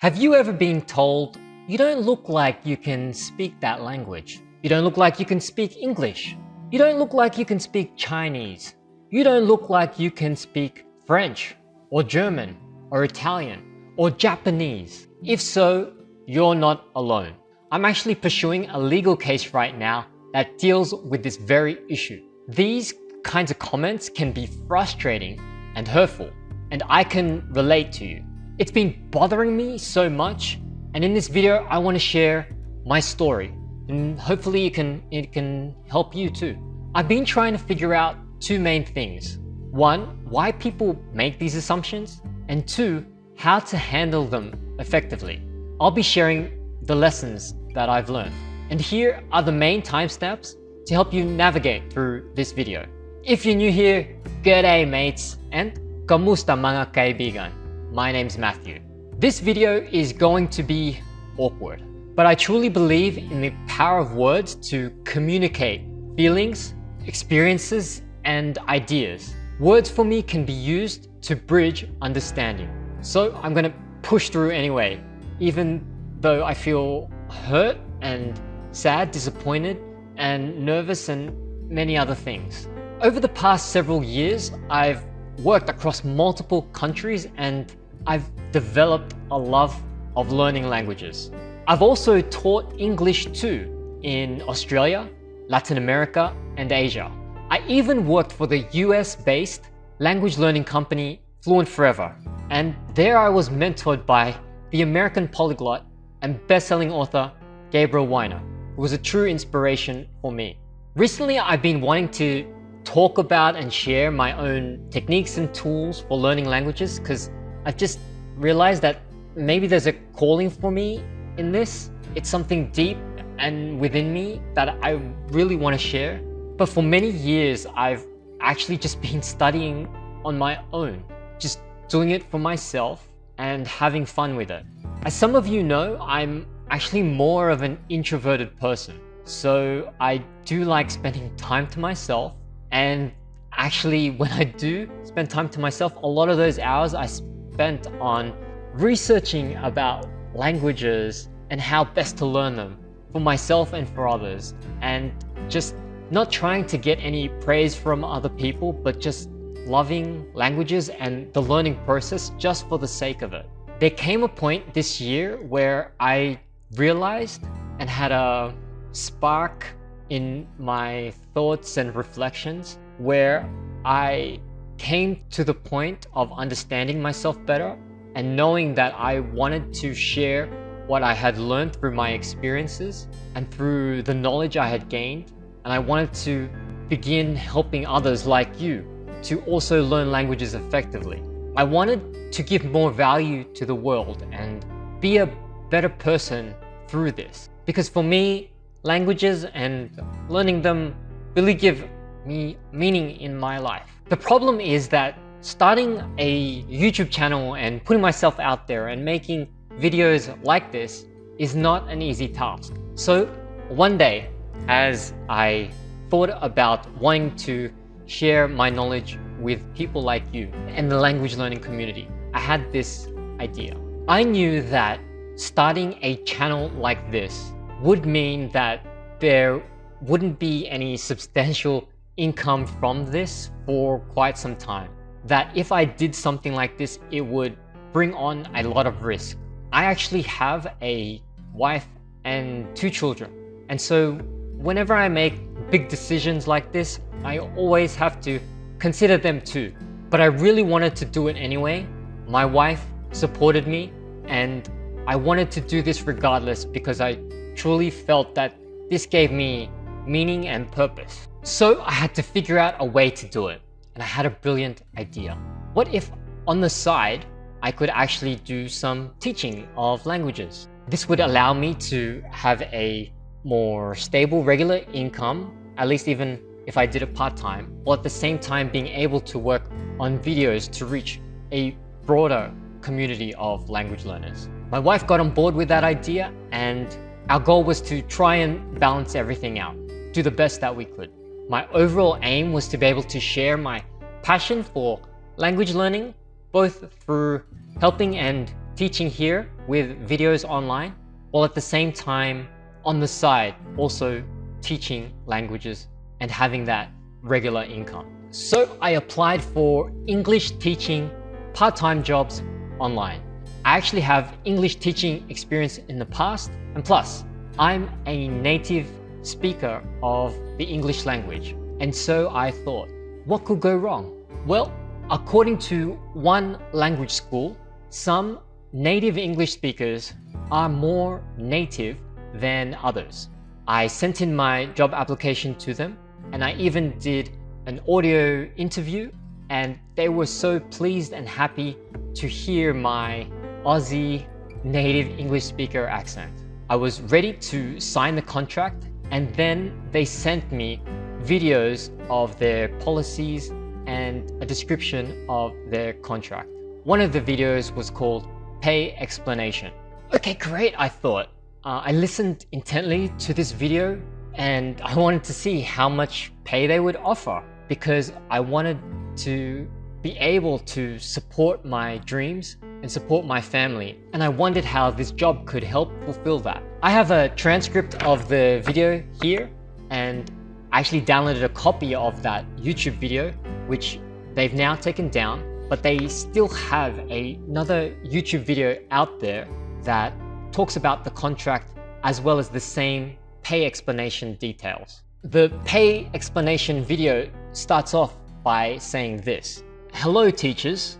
Have you ever been told, you don't look like you can speak that language? You don't look like you can speak English. You don't look like you can speak Chinese. You don't look like you can speak French or German or Italian or Japanese. If so, you're not alone. I'm actually pursuing a legal case right now that deals with this very issue. These kinds of comments can be frustrating and hurtful, and I can relate to you. It's been bothering me so much, and in this video I want to share my story, and hopefully it can help you too. I've been trying to figure out two main things. One, why people make these assumptions, and two, how to handle them effectively. I'll be sharing the lessons that I've learned, and here are the main timestamps to help you navigate through this video. If you're new here, g'day mates, and kamusta mga kaibigan? My name's Matthew. This video is going to be awkward, but I truly believe in the power of words to communicate feelings, experiences, and ideas. Words for me can be used to bridge understanding. So I'm gonna push through anyway, even though I feel hurt and sad, disappointed, and nervous, and many other things. Over the past several years, I've worked across multiple countries and I've developed a love of learning languages. I've also taught English too in Australia, Latin America, and Asia. I even worked for the US-based language learning company Fluent Forever, and there I was mentored by the American polyglot and best-selling author Gabriel Weiner, who was a true inspiration for me. Recently, I've been wanting to talk about and share my own techniques and tools for learning languages because I've just realized that maybe there's a calling for me in this. It's something deep and within me that I really want to share. But for many years, I've actually just been studying on my own, just doing it for myself and having fun with it. As some of you know, I'm actually more of an introverted person. So I do like spending time to myself. And actually, when I do spend time to myself, a lot of those hours I spent on researching about languages and how best to learn them for myself and for others, and just not trying to get any praise from other people, but just loving languages and the learning process just for the sake of it. There came a point this year where I realized and had a spark in my thoughts and reflections where I came to the point of understanding myself better and knowing that I wanted to share what I had learned through my experiences and through the knowledge I had gained. And I wanted to begin helping others like you to also learn languages effectively. I wanted to give more value to the world and be a better person through this. Because for me, languages and learning them really give me meaning in my life. The problem is that starting a YouTube channel and putting myself out there and making videos like this is not an easy task. So one day, as I thought about wanting to share my knowledge with people like you and the language learning community, I had this idea. I knew that starting a channel like this would mean that there wouldn't be any substantial income from this for quite some time. That if I did something like this, it would bring on a lot of risk. I actually have a wife and 2 children. And so whenever I make big decisions like this, I always have to consider them too. But I really wanted to do it anyway. My wife supported me, and I wanted to do this regardless because I truly felt that this gave me meaning and purpose. So I had to figure out a way to do it, and I had a brilliant idea. What if on the side, I could actually do some teaching of languages? This would allow me to have a more stable, regular income, at least even if I did it part-time, while at the same time being able to work on videos to reach a broader community of language learners. My wife got on board with that idea, and our goal was to try and balance everything out, do the best that we could. My overall aim was to be able to share my passion for language learning, both through helping and teaching here with videos online, while at the same time on the side also teaching languages and having that regular income. So I applied for English teaching part-time jobs online. I actually have English teaching experience in the past, and plus I'm a native speaker of the English language. And so I thought, what could go wrong? Well, according to one language school, some native English speakers are more native than others. I sent in my job application to them, and I even did an audio interview, and they were so pleased and happy to hear my Aussie native English speaker accent. I was ready to sign the contract, and then they sent me videos of their policies and a description of their contract. One of the videos was called Pay Explanation. Okay, great, I thought. I listened intently to this video and I wanted to see how much pay they would offer because I wanted to be able to support my dreams and support my family, and I wondered how this job could help fulfill that. I have a transcript of the video here, and I actually downloaded a copy of that YouTube video, which they've now taken down, but they still have another YouTube video out there that talks about the contract as well as the same pay explanation details. The pay explanation video starts off by saying this: "Hello teachers,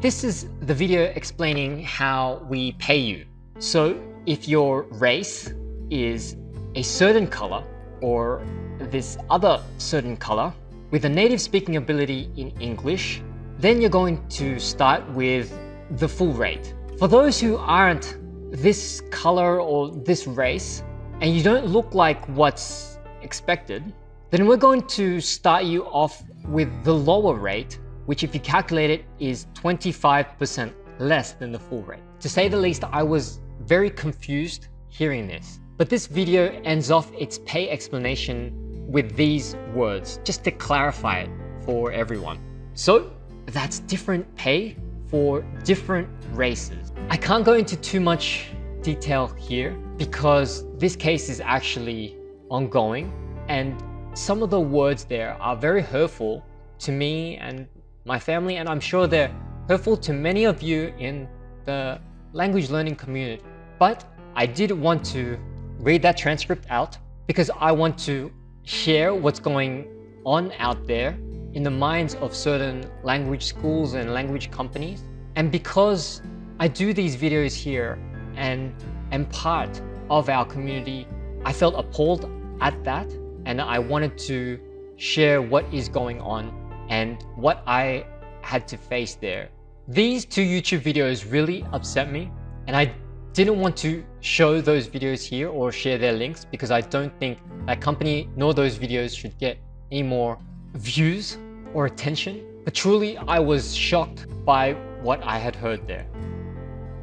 this is the video explaining how we pay you. So if your race is a certain color or this other certain color with a native speaking ability in English, then you're going to start with the full rate. For those who aren't this color or this race, and you don't look like what's expected, then we're going to start you off with the lower rate, which if you calculate it is 25% less than the full rate." To say the least, I was very confused hearing this. But this video ends off its pay explanation with these words, just to clarify it for everyone. So that's different pay for different races. I can't go into too much detail here because this case is actually ongoing, and some of the words there are very hurtful to me and my family, and I'm sure they're hurtful to many of you in the language learning community. But I did want to read that transcript out because I want to share what's going on out there in the minds of certain language schools and language companies. And because I do these videos here and am part of our community, I felt appalled at that, and I wanted to share what is going on and what I had to face there. These two YouTube videos really upset me, and I didn't want to show those videos here or share their links because I don't think that company nor those videos should get any more views or attention. But truly, I was shocked by what I had heard there,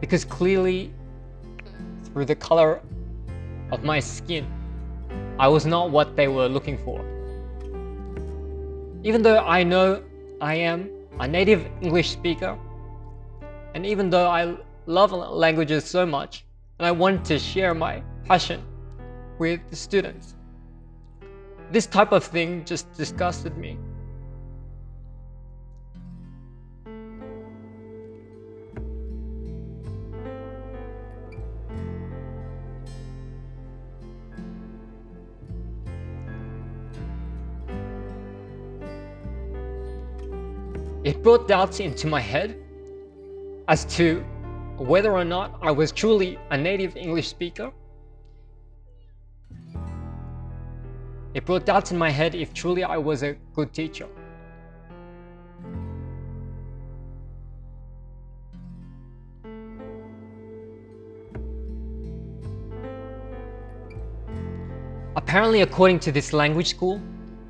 because clearly through the color of my skin, I was not what they were looking for. Even though I know I am a native English speaker, and even though I love languages so much, and I wanted to share my passion with the students, this type of thing just disgusted me. It brought doubts into my head as to whether or not I was truly a native English speaker. It brought doubts in my head if truly I was a good teacher. Apparently, according to this language school,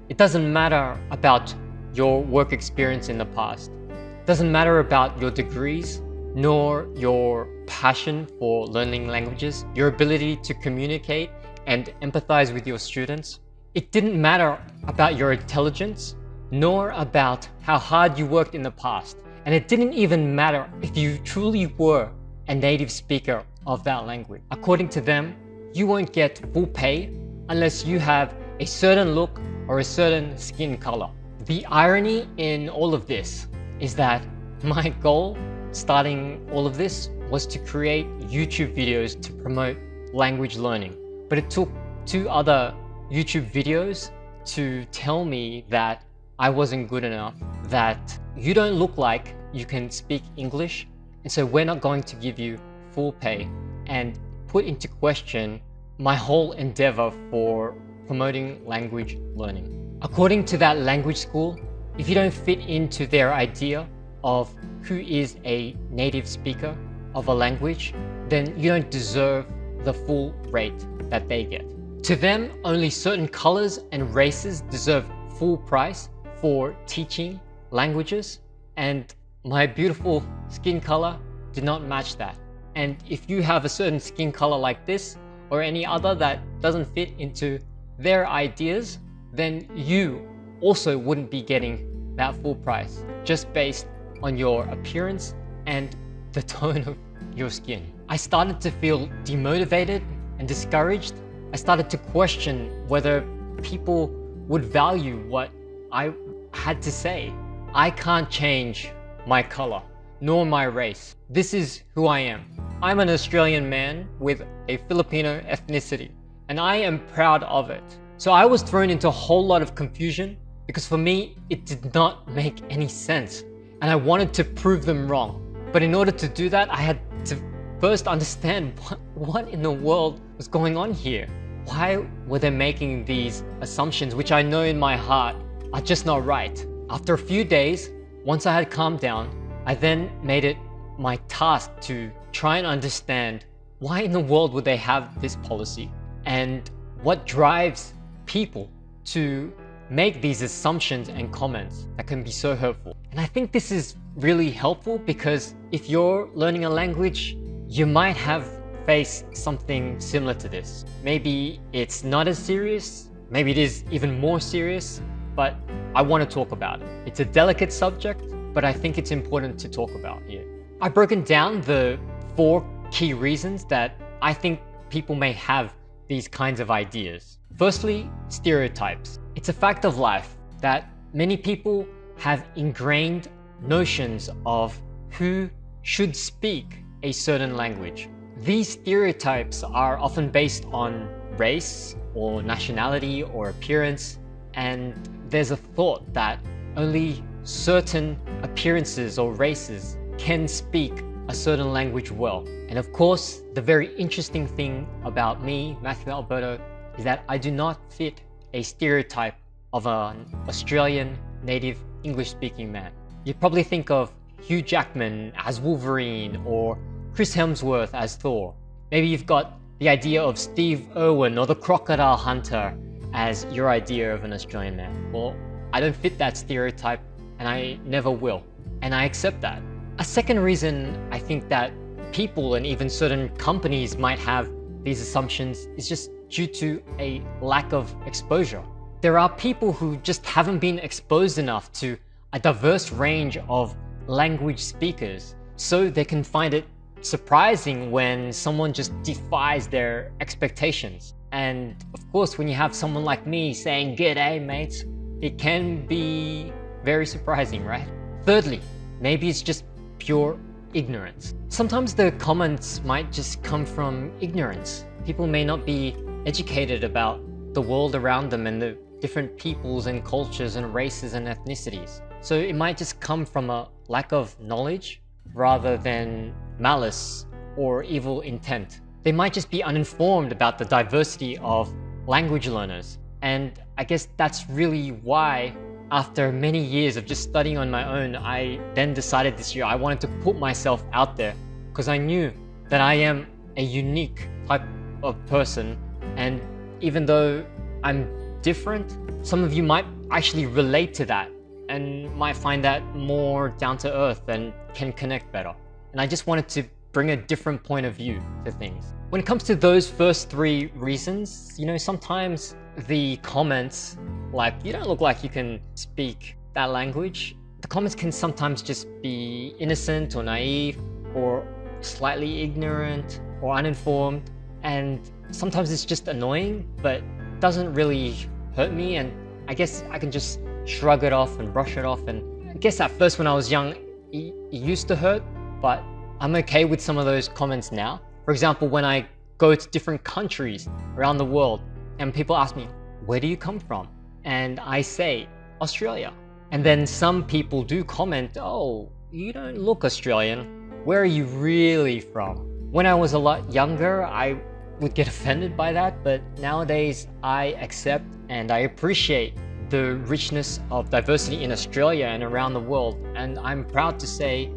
it doesn't matter about your work experience in the past. It doesn't matter about your degrees, nor your passion for learning languages, your ability to communicate and empathize with your students. It didn't matter about your intelligence, nor about how hard you worked in the past. And it didn't even matter if you truly were a native speaker of that language. According to them, you won't get full pay unless you have a certain look or a certain skin color. The irony in all of this is that my goal starting all of this was to create YouTube videos to promote language learning. But it took 2 other YouTube videos to tell me that I wasn't good enough, that you don't look like you can speak English, and so we're not going to give you full pay, and put into question my whole endeavor for promoting language learning. According to that language school, if you don't fit into their idea of who is a native speaker of a language, then you don't deserve the full rate that they get. To them, only certain colors and races deserve full price for teaching languages, and my beautiful skin color did not match that. And if you have a certain skin color like this or any other that doesn't fit into their ideas, then you also wouldn't be getting that full price just based on your appearance and the tone of your skin. I started to feel demotivated and discouraged. I started to question whether people would value what I had to say. I can't change my color, nor my race. This is who I am. I'm an Australian man with a Filipino ethnicity, and I am proud of it. So I was thrown into a whole lot of confusion because for me, it did not make any sense. And I wanted to prove them wrong. But in order to do that, I had to first understand what in the world was going on here. Why were they making these assumptions, which I know in my heart are just not right? After a few days, once I had calmed down, I then made it my task to try and understand why in the world would they have this policy and what drives people to make these assumptions and comments that can be so hurtful. And I think this is really helpful because if you're learning a language, you might have faced something similar to this. Maybe it's not as serious, maybe it is even more serious, but I want to talk about it. It's a delicate subject, but I think it's important to talk about here. I've broken down the 4 key reasons that I think people may have these kinds of ideas. Firstly, stereotypes. It's a fact of life that many people have ingrained notions of who should speak a certain language. These stereotypes are often based on race or nationality or appearance, and there's a thought that only certain appearances or races can speak a certain language well. And of course, the very interesting thing about me, Matthew Alberto, is that I do not fit a stereotype of an Australian native English-speaking man. You'd probably think of Hugh Jackman as Wolverine or Chris Hemsworth as Thor. Maybe you've got the idea of Steve Irwin or the Crocodile Hunter as your idea of an Australian man. Well, I don't fit that stereotype and I never will. And I accept that. A second reason I think that people and even certain companies might have these assumptions is just due to a lack of exposure. There are people who just haven't been exposed enough to a diverse range of language speakers, so they can find it surprising when someone just defies their expectations. And of course, when you have someone like me saying, "G'day, mates," it can be very surprising, right? Thirdly, maybe it's just pure ignorance. Sometimes the comments might just come from ignorance. People may not be educated about the world around them and the different peoples and cultures and races and ethnicities. So it might just come from a lack of knowledge rather than malice or evil intent. They might just be uninformed about the diversity of language learners. And I guess that's really why, after many years of just studying on my own, I then decided this year I wanted to put myself out there because I knew that I am a unique type of person. And even though I'm different, some of you might actually relate to that and might find that more down to earth and can connect better. And I just wanted to bring a different point of view to things. When it comes to those first 3 reasons, sometimes the comments like, "You don't look like you can speak that language," the comments can sometimes just be innocent or naive or slightly ignorant or uninformed, and sometimes it's just annoying, but doesn't really hurt me, and I guess I can just shrug it off and brush it off. And I guess at first when I was young, it used to hurt, but I'm okay with some of those comments now. For example, when I go to different countries around the world and people ask me, where do you come from? And I say, Australia. And then some people do comment, oh, you don't look Australian. Where are you really from? When I was a lot younger, I would get offended by that, but nowadays I accept and I appreciate the richness of diversity in Australia and around the world. And I'm proud to say,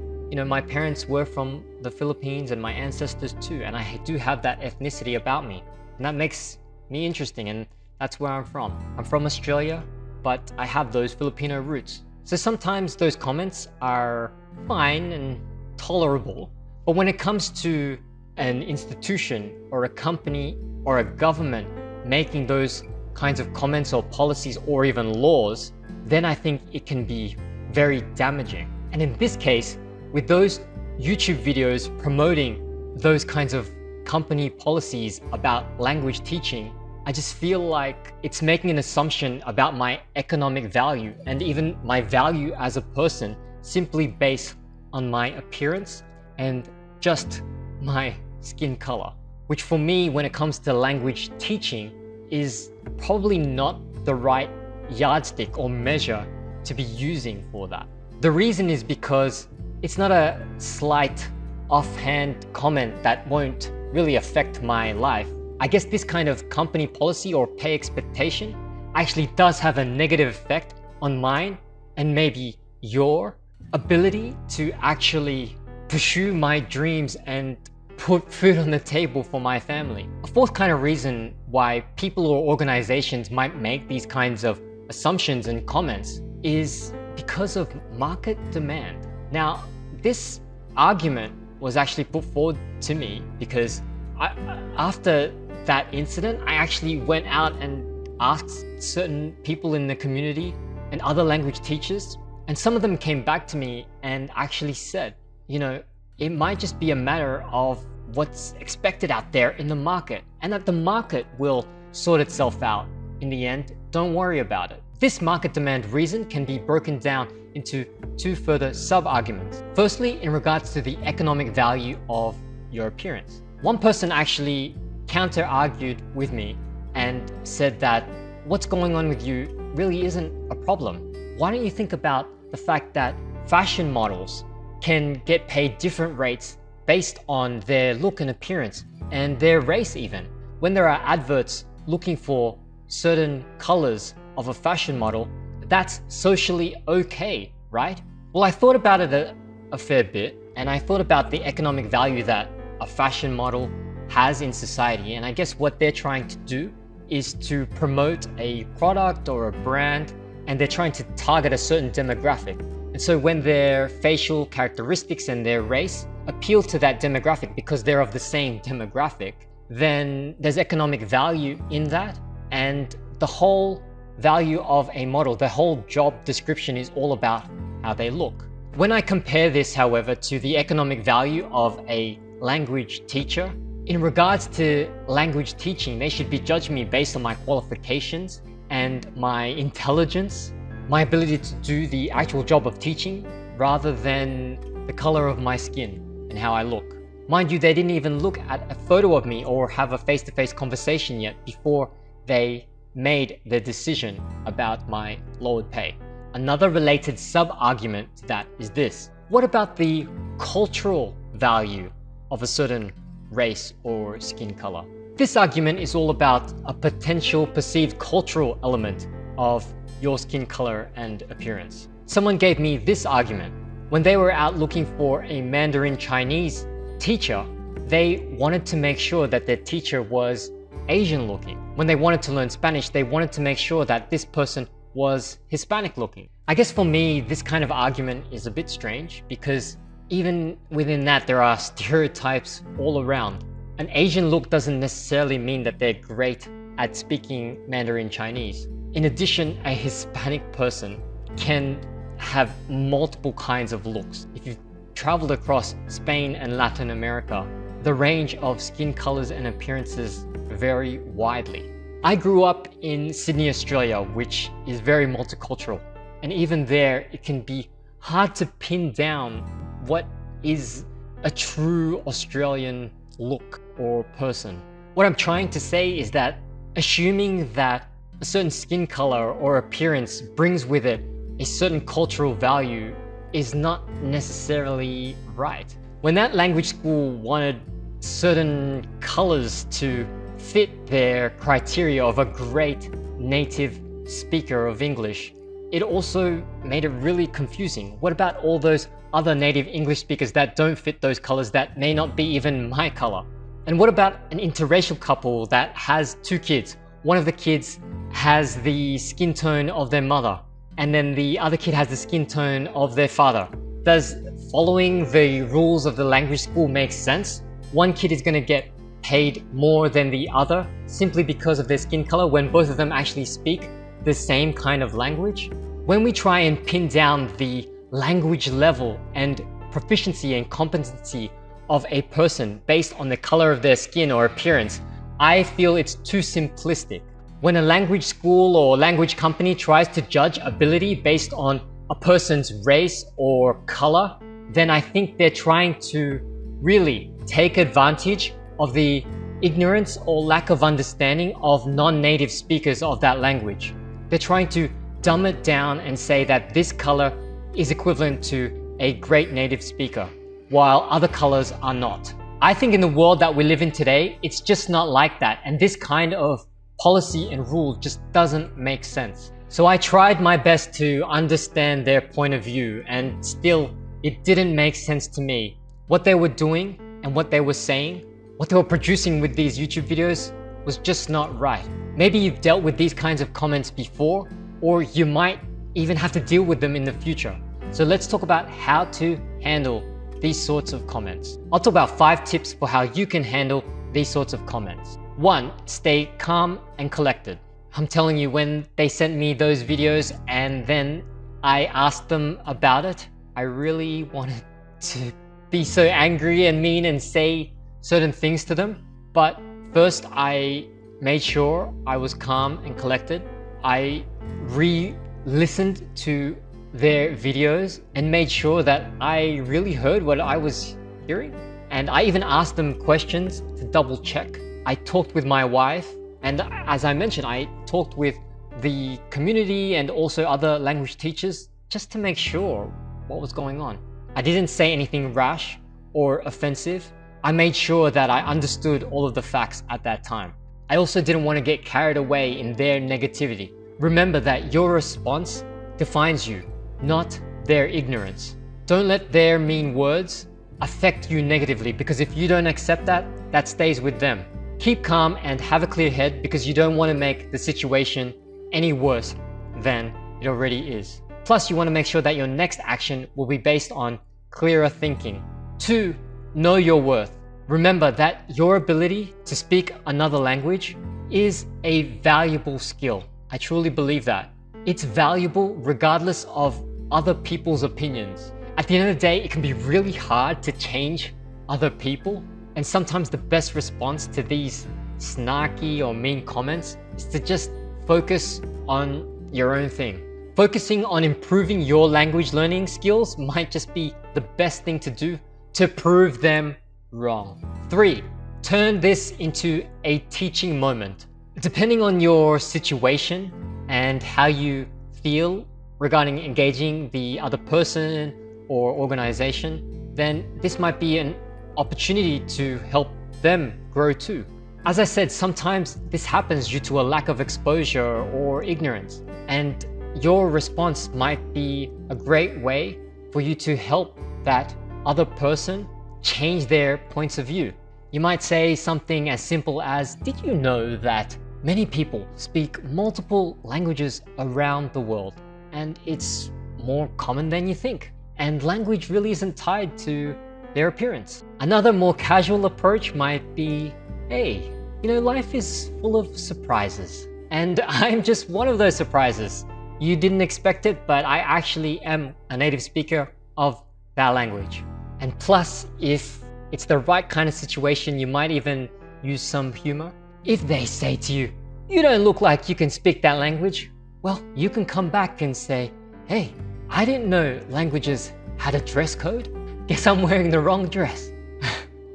my parents were from the Philippines and my ancestors too, and I do have that ethnicity about me. And that makes me interesting, and that's where I'm from. I'm from Australia, but I have those Filipino roots. So sometimes those comments are fine and tolerable, but when it comes to an institution or a company or a government making those kinds of comments or policies or even laws, then I think it can be very damaging. And in this case, with those YouTube videos promoting those kinds of company policies about language teaching, I just feel like it's making an assumption about my economic value and even my value as a person simply based on my appearance and just my skin color, which for me, when it comes to language teaching, is probably not the right yardstick or measure to be using for that. The reason is because it's not a slight offhand comment that won't really affect my life. I guess this kind of company policy or pay expectation actually does have a negative effect on mine and maybe your ability to actually pursue my dreams and put food on the table for my family. A fourth kind of reason why people or organizations might make these kinds of assumptions and comments is because of market demand. Now, this argument was actually put forward to me because after that incident, I actually went out and asked certain people in the community and other language teachers, and some of them came back to me and actually said, it might just be a matter of what's expected out there in the market, and that the market will sort itself out in the end. Don't worry about it. This market demand reason can be broken down into two further sub-arguments. Firstly, in regards to the economic value of your appearance. One person actually counter-argued with me and said that what's going on with you really isn't a problem. Why don't you think about the fact that fashion models can get paid different rates based on their look and appearance and their race even. When there are adverts looking for certain colors of a fashion model, that's socially okay, right? Well, I thought about it a fair bit, and I thought about the economic value that a fashion model has in society, and I guess what they're trying to do is to promote a product or a brand, and they're trying to target a certain demographic. And so when their facial characteristics and their race appeal to that demographic because they're of the same demographic, then there's economic value in that, and the whole value of a model, the whole job description is all about how they look. When I compare this, however, to the economic value of a language teacher, in regards to language teaching, they should be judging me based on my qualifications and my intelligence, my ability to do the actual job of teaching, rather than the color of my skin and how I look. Mind you, they didn't even look at a photo of me or have a face-to-face conversation yet before they made the decision about my lowered pay. Another related sub-argument to that is this. What about the cultural value of a certain race or skin color? This argument is all about a potential perceived cultural element of your skin color and appearance. Someone gave me this argument. When they were out looking for a Mandarin Chinese teacher, they wanted to make sure that their teacher was Asian looking. When they wanted to learn Spanish, they wanted to make sure that this person was Hispanic looking. I guess for me, this kind of argument is a bit strange because even within that, there are stereotypes all around. An Asian look doesn't necessarily mean that they're great at speaking Mandarin Chinese. In addition, a Hispanic person can have multiple kinds of looks. If you've traveled across Spain and Latin America, the range of skin colors and appearances vary widely. I grew up in Sydney, Australia, which is very multicultural. And even there, it can be hard to pin down what is a true Australian look or person. What I'm trying to say is that assuming that a certain skin color or appearance brings with it a certain cultural value is not necessarily right. When that language school wanted certain colors to fit their criteria of a great native speaker of English, it also made it really confusing. What about all those other native English speakers that don't fit those colors that may not be even my color? And what about an interracial couple that has two kids? One of the kids has the skin tone of their mother, and then the other kid has the skin tone of their father. Does following the rules of the language school make sense? One kid is going to get paid more than the other simply because of their skin color when both of them actually speak the same kind of language? When we try and pin down the language level and proficiency and competency of a person based on the color of their skin or appearance, I feel it's too simplistic. When a language school or language company tries to judge ability based on a person's race or color, then I think they're trying to really take advantage of the ignorance or lack of understanding of non-native speakers of that language. They're trying to dumb it down and say that this color is equivalent to a great native speaker, while other colors are not. I think in the world that we live in today, it's just not like that, and this kind of policy and rule just doesn't make sense. So I tried my best to understand their point of view, and still it didn't make sense to me. What they were doing and what they were saying, what they were producing with these YouTube videos was just not right. Maybe you've dealt with these kinds of comments before, or you might even have to deal with them in the future. So let's talk about how to handle these sorts of comments. I'll talk about 5 tips for how you can handle these sorts of comments. 1, stay calm and collected. I'm telling you, when they sent me those videos and then I asked them about it, I really wanted to be so angry and mean and say certain things to them. But first, I made sure I was calm and collected. I re-listened to their videos and made sure that I really heard what I was hearing. And I even asked them questions to double check. I talked with my wife, and as I mentioned, I talked with the community and also other language teachers just to make sure what was going on. I didn't say anything rash or offensive. I made sure that I understood all of the facts at that time. I also didn't want to get carried away in their negativity. Remember that your response defines you, not their ignorance. Don't let their mean words affect you negatively, because if you don't accept that, that stays with them. Keep calm and have a clear head, because you don't want to make the situation any worse than it already is. Plus, you want to make sure that your next action will be based on clearer thinking. 2, know your worth. Remember that your ability to speak another language is a valuable skill. I truly believe that. It's valuable regardless of other people's opinions. At the end of the day, it can be really hard to change other people, and sometimes the best response to these snarky or mean comments is to just focus on your own thing. Focusing on improving your language learning skills might just be the best thing to do to prove them wrong. 3, turn this into a teaching moment. Depending on your situation and how you feel regarding engaging the other person or organization, then this might be an opportunity to help them grow too. As I said, sometimes this happens due to a lack of exposure or ignorance, and your response might be a great way for you to help that other person change their points of view. You might say something as simple as, did you know that many people speak multiple languages around the world, and it's more common than you think, and language really isn't tied to their appearance. Another more casual approach might be, hey, life is full of surprises, and I'm just one of those surprises. You didn't expect it, but I actually am a native speaker of that language. And plus, if it's the right kind of situation, you might even use some humor. If they say to you, "You don't look like you can speak that language," well, you can come back and say, "Hey, I didn't know languages had a dress code. Guess I'm wearing the wrong dress."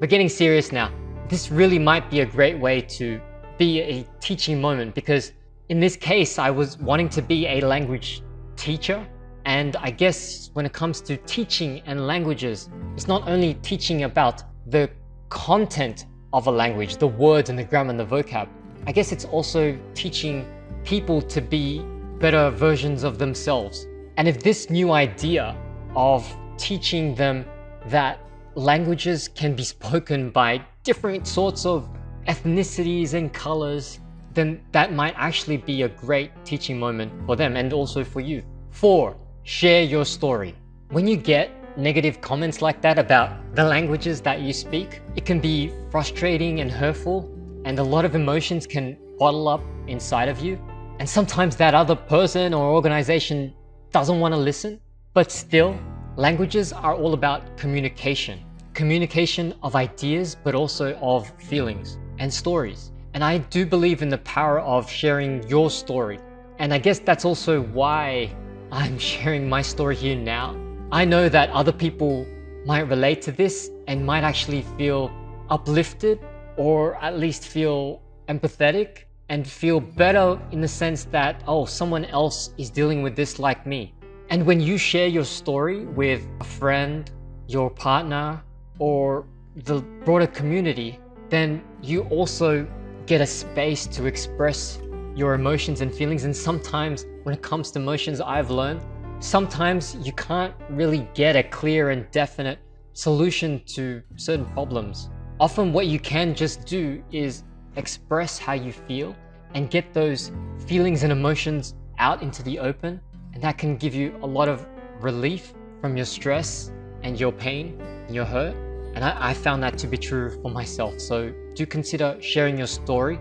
But getting serious now, this really might be a great way to be a teaching moment, because in this case, I was wanting to be a language teacher. And I guess when it comes to teaching and languages, it's not only teaching about the content of a language, the words and the grammar and the vocab. I guess it's also teaching people to be better versions of themselves. And if this new idea of teaching them that languages can be spoken by different sorts of ethnicities and colors, then that might actually be a great teaching moment for them and also for you. 4. Share your story. When you get negative comments like that about the languages that you speak, it can be frustrating and hurtful, and a lot of emotions can bottle up inside of you. And sometimes that other person or organization doesn't want to listen. But still, languages are all about communication. Communication of ideas, but also of feelings and stories. And I do believe in the power of sharing your story. And I guess that's also why I'm sharing my story here now. I know that other people might relate to this and might actually feel uplifted, or at least feel empathetic and feel better in the sense that, oh, someone else is dealing with this like me. And when you share your story with a friend, your partner, or the broader community, then you also get a space to express your emotions and feelings. And sometimes when it comes to emotions, I've learned, sometimes you can't really get a clear and definite solution to certain problems. Often what you can just do is express how you feel and get those feelings and emotions out into the open. And that can give you a lot of relief from your stress and your pain and your hurt. And I found that to be true for myself. So do consider sharing your story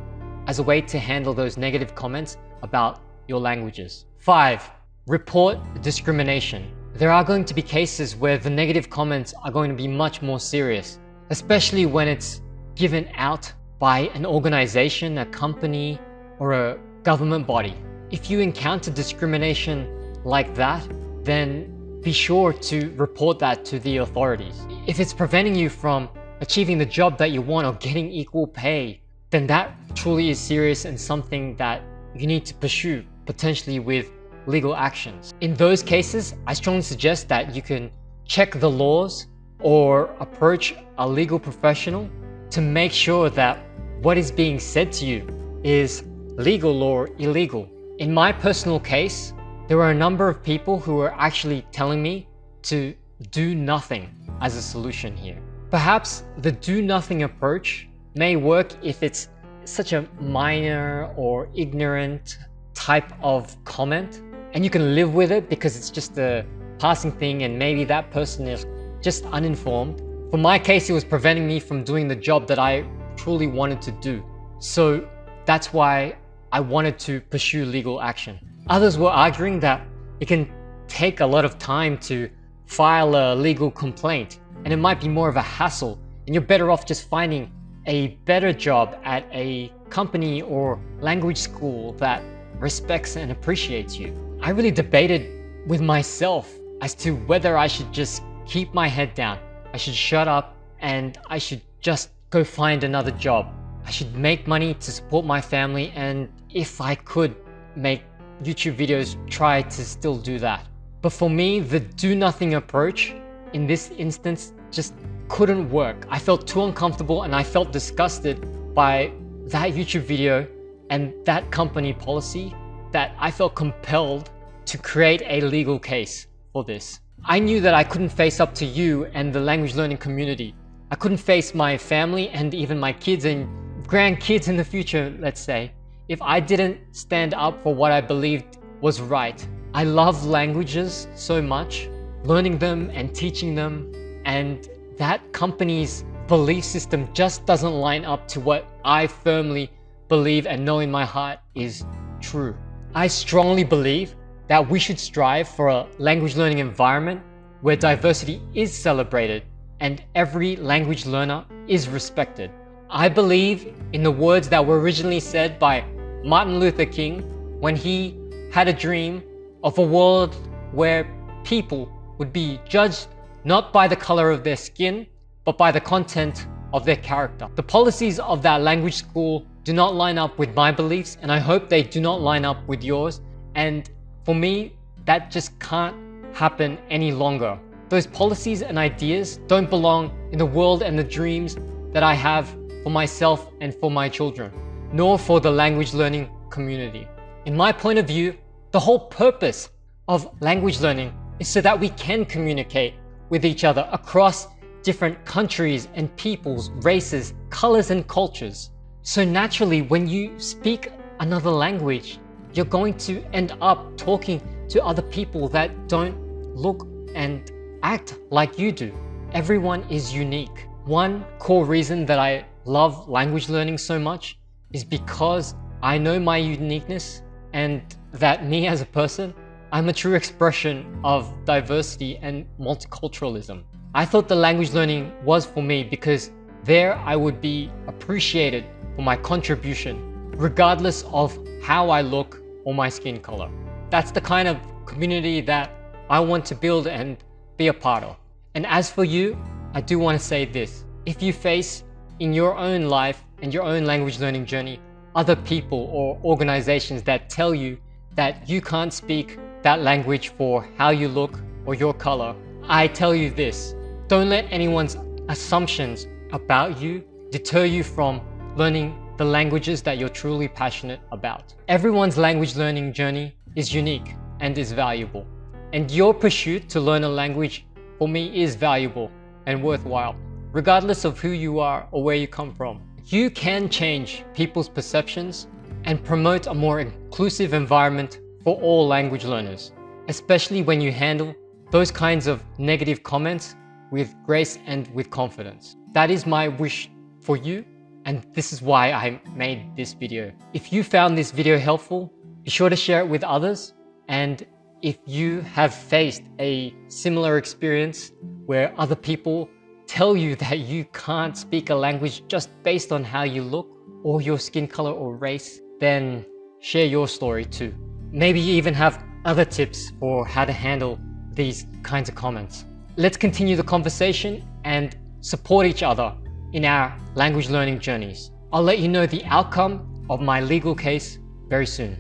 as a way to handle those negative comments about your languages. 5. Report discrimination. There are going to be cases where the negative comments are going to be much more serious, especially when it's given out by an organization, a company, or a government body. If you encounter discrimination like that, then be sure to report that to the authorities. If it's preventing you from achieving the job that you want or getting equal pay, then that truly is serious and something that you need to pursue, potentially with legal actions. In those cases, I strongly suggest that you can check the laws or approach a legal professional to make sure that what is being said to you is legal or illegal. In my personal case, there were a number of people who were actually telling me to do nothing as a solution here. Perhaps the do nothing approach may work if it's such a minor or ignorant type of comment, and you can live with it because it's just a passing thing and maybe that person is just uninformed. For my case, it was preventing me from doing the job that I truly wanted to do. So that's why I wanted to pursue legal action. Others were arguing that it can take a lot of time to file a legal complaint and it might be more of a hassle, and you're better off just finding a better job at a company or language school that respects and appreciates you. I really debated with myself as to whether I should just keep my head down, I should shut up, and I should just go find another job. I should make money to support my family, and if I could make YouTube videos, try to still do that. But for me, the do nothing approach in this instance just couldn't work. I felt too uncomfortable and I felt disgusted by that YouTube video and that company policy that I felt compelled to create a legal case for this. I knew that I couldn't face up to you and the language learning community. I couldn't face my family and even my kids and grandkids in the future, let's say, if I didn't stand up for what I believed was right. I love languages so much, learning them and teaching them, and that company's belief system just doesn't line up to what I firmly believe and know in my heart is true. I strongly believe that we should strive for a language learning environment where diversity is celebrated and every language learner is respected. I believe in the words that were originally said by Martin Luther King when he had a dream of a world where people would be judged not by the color of their skin, but by the content of their character. The policies of that language school do not line up with my beliefs, and I hope they do not line up with yours. And for me, that just can't happen any longer. Those policies and ideas don't belong in the world and the dreams that I have for myself and for my children, nor for the language learning community. In my point of view, the whole purpose of language learning is so that we can communicate with each other across different countries and peoples, races, colors, and cultures. So naturally, when you speak another language, you're going to end up talking to other people that don't look and act like you do. Everyone is unique. One core reason that I love language learning so much is because I know my uniqueness, and that me as a person, I'm a true expression of diversity and multiculturalism. I thought the language learning was for me because there I would be appreciated for my contribution, regardless of how I look or my skin color. That's the kind of community that I want to build and be a part of. And as for you, I do want to say this. If you face in your own life and your own language learning journey other people or organizations that tell you that you can't speak that language for how you look or your color, I tell you this: don't let anyone's assumptions about you deter you from learning the languages that you're truly passionate about. Everyone's language learning journey is unique and is valuable. And your pursuit to learn a language, for me, is valuable and worthwhile, regardless of who you are or where you come from. You can change people's perceptions and promote a more inclusive environment for all language learners, especially when you handle those kinds of negative comments with grace and with confidence. That is my wish for you, and this is why I made this video. If you found this video helpful, be sure to share it with others. And if you have faced a similar experience where other people tell you that you can't speak a language just based on how you look or your skin color or race, then share your story too. Maybe you even have other tips for how to handle these kinds of comments. Let's continue the conversation and support each other in our language learning journeys. I'll let you know the outcome of my legal case very soon.